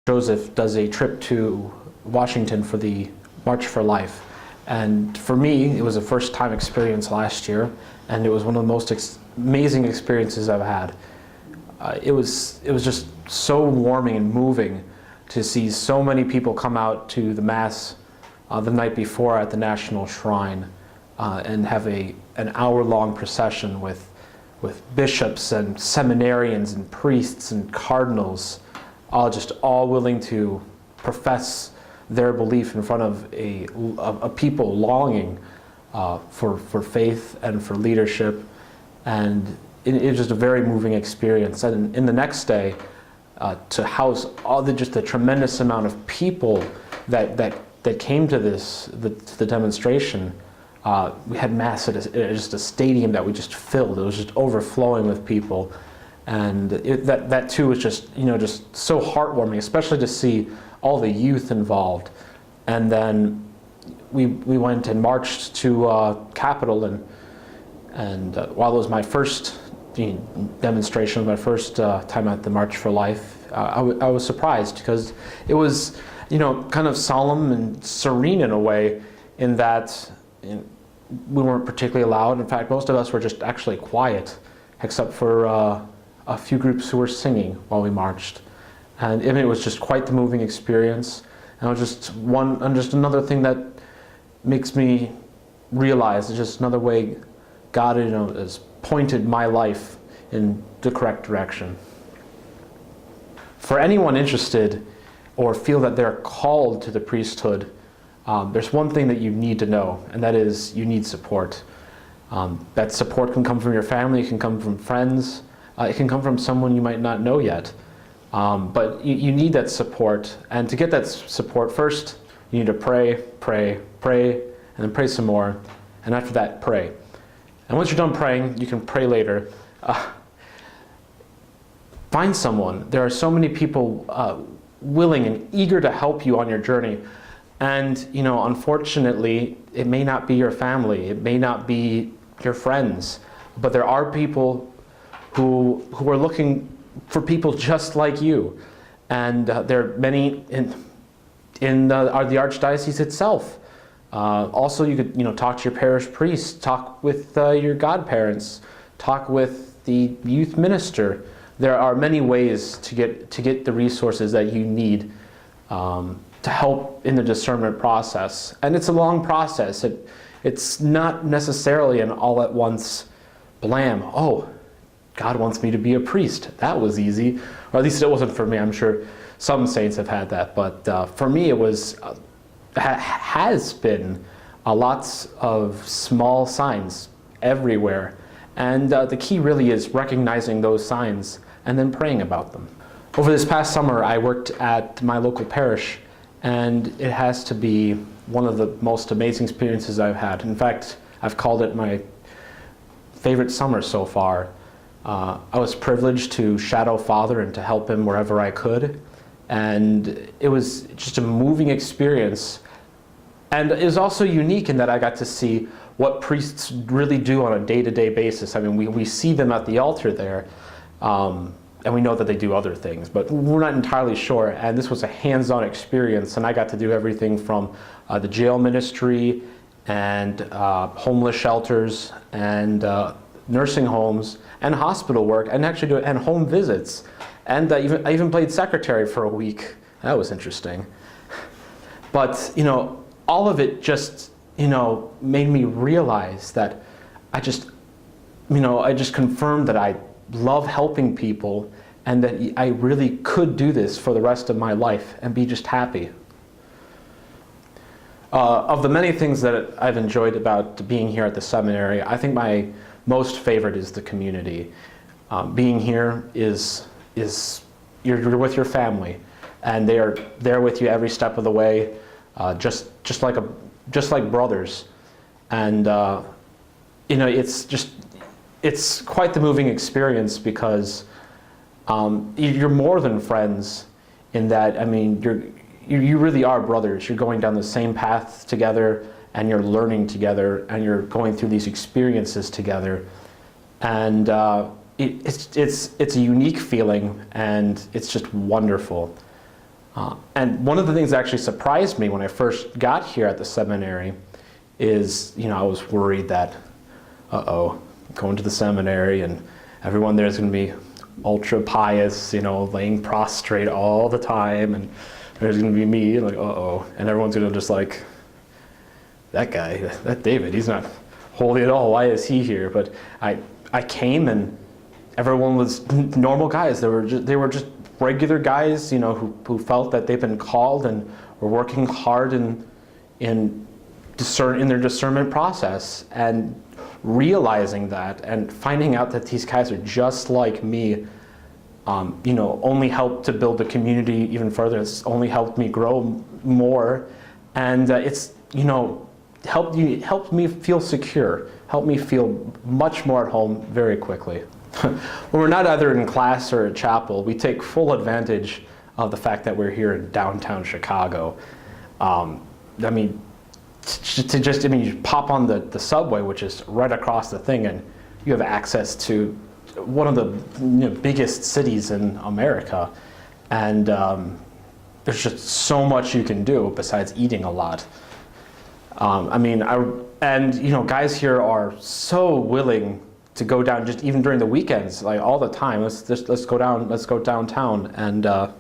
Joseph does a trip to Washington for the March for Life. And for me, it was a first-time experience last year, and it was one of the most amazing experiences I've had. It was just so warming and moving to see so many people come out to the Mass the night before at the National Shrine and have an hour-long procession with bishops and seminarians and priests and cardinals, all willing to profess their belief in front of a people longing for faith and for leadership. And it was just a very moving experience. And in the next day, to house just the tremendous amount of people that came to the demonstration. We had Mass at just a stadium that we just filled. It was just overflowing with people. And that too was just so heartwarming, especially to see all the youth involved. And then we went and marched to Capitol, and while it was my first demonstration, my first time at the March for Life, I was surprised because it was kind of solemn and serene in a way, in that we weren't particularly loud. In fact, most of us were just actually quiet, except for a few groups who were singing while we marched. And it was just quite the moving experience. And it was just another thing that makes me realize it's just another way God has pointed my life in the correct direction. For anyone interested or feel that they're called to the priesthood, there's one thing that you need to know, and that is you need support. That support can come from your family, it can come from friends, it can come from someone you might not know yet. But you need that support, and to get that support, first you need to pray, and then pray some more, and after that, pray. And once you're done praying, you can pray later. Find someone. There are so many people willing and eager to help you on your journey. And unfortunately, it may not be your family, it may not be your friends, but there are people who are looking for people just like you. And there are many in the Archdiocese itself. Also, you could talk to your parish priest, talk with your godparents, talk with the youth minister. There are many ways to get the resources that you need to help in the discernment process. And it's a long process. It's not necessarily an all-at-once blam. Oh, God wants me to be a priest. That was easy. Or at least it wasn't for me. I'm sure some saints have had that. But for me, it was has been lots of small signs everywhere. And the key really is recognizing those signs and then praying about them. Over this past summer, I worked at my local parish, and it has to be one of the most amazing experiences I've had. In fact, I've called it my favorite summer so far. I was privileged to shadow Father and to help him wherever I could. And it was just a moving experience. And it was also unique in that I got to see what priests really do on a day-to-day basis. I mean, we see them at the altar there, and we know that they do other things, but we're not entirely sure. And this was a hands-on experience, and I got to do everything from the jail ministry and homeless shelters and nursing homes and hospital work, and actually and home visits. And I even played secretary for a week. That was interesting. But all of it just made me realize that I just confirmed that I love helping people, and that I really could do this for the rest of my life and be just happy. Of the many things that I've enjoyed about being here at the seminary, I think my most favorite is the community. Being here is you're with your family, and they are there with you every step of the way, just like brothers. And it's quite the moving experience, because you're more than friends in that, I mean, you really are brothers. You're going down the same path together, and you're learning together, and you're going through these experiences together. And it's a unique feeling, and it's just wonderful. And one of the things that actually surprised me when I first got here at the seminary is, I was worried that, going to the seminary and everyone there is going to be ultra pious, laying prostrate all the time, and there's going to be me, like, and everyone's going to just like, that guy, that David, he's not holy at all, why is he here? But I came and everyone was normal guys. They were just regular guys, who felt that they've been called and were working hard in their discernment process, and realizing that and finding out that these guys are just like me, only helped to build the community even further. It's only helped me grow more, and it's helped me feel secure, helped me feel much more at home very quickly. When we're not either in class or at chapel, we take full advantage of the fact that we're here in downtown Chicago. You pop on the subway, which is right across the thing, and you have access to one of the biggest cities in America. And there's just so much you can do besides eating a lot. Guys here are so willing to go down, just even during the weekends, like all the time. Let's go downtown, and I've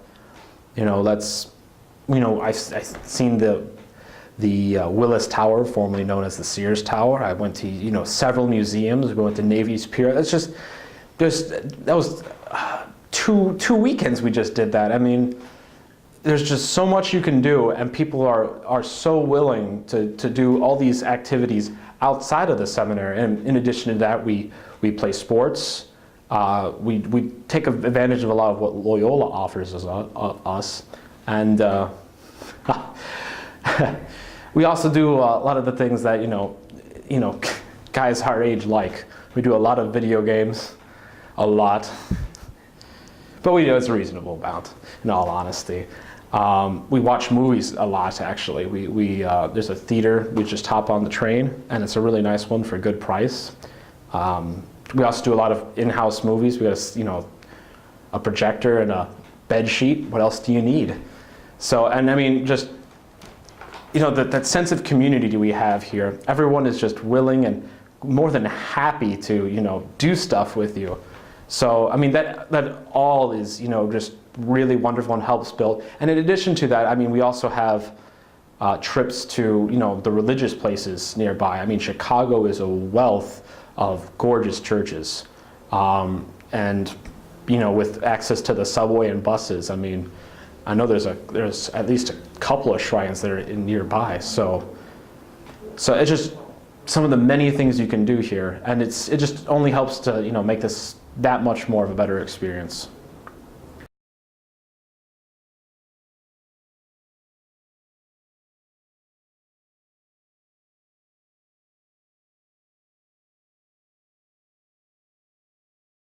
seen the Willis Tower, formerly known as the Sears Tower. I went to several museums. We went to Navy's Pier. That was 2 weekends we just did that. There's just so much you can do, and people are so willing to do all these activities outside of the seminary. And in addition to that, we play sports. We take advantage of a lot of what Loyola offers us, and we also do a lot of the things that guys our age like. We do a lot of video games, a lot, but we do it's a reasonable amount, in all honesty. We watch movies a lot, actually. There's a theater, we just hop on the train, and it's a really nice one for a good price. We also do a lot of in-house movies. We got a projector and a bed sheet. What else do you need? So, that sense of community we have here. Everyone is just willing and more than happy to, do stuff with you. So, that all is, just really wonderful and helps build. And in addition to that, we also have trips to, the religious places nearby. Chicago is a wealth of gorgeous churches. And, with access to the subway and buses, I know there's at least a couple of shrines that are nearby. So it's just some of the many things you can do here, and it just only helps to make this that much more of a better experience.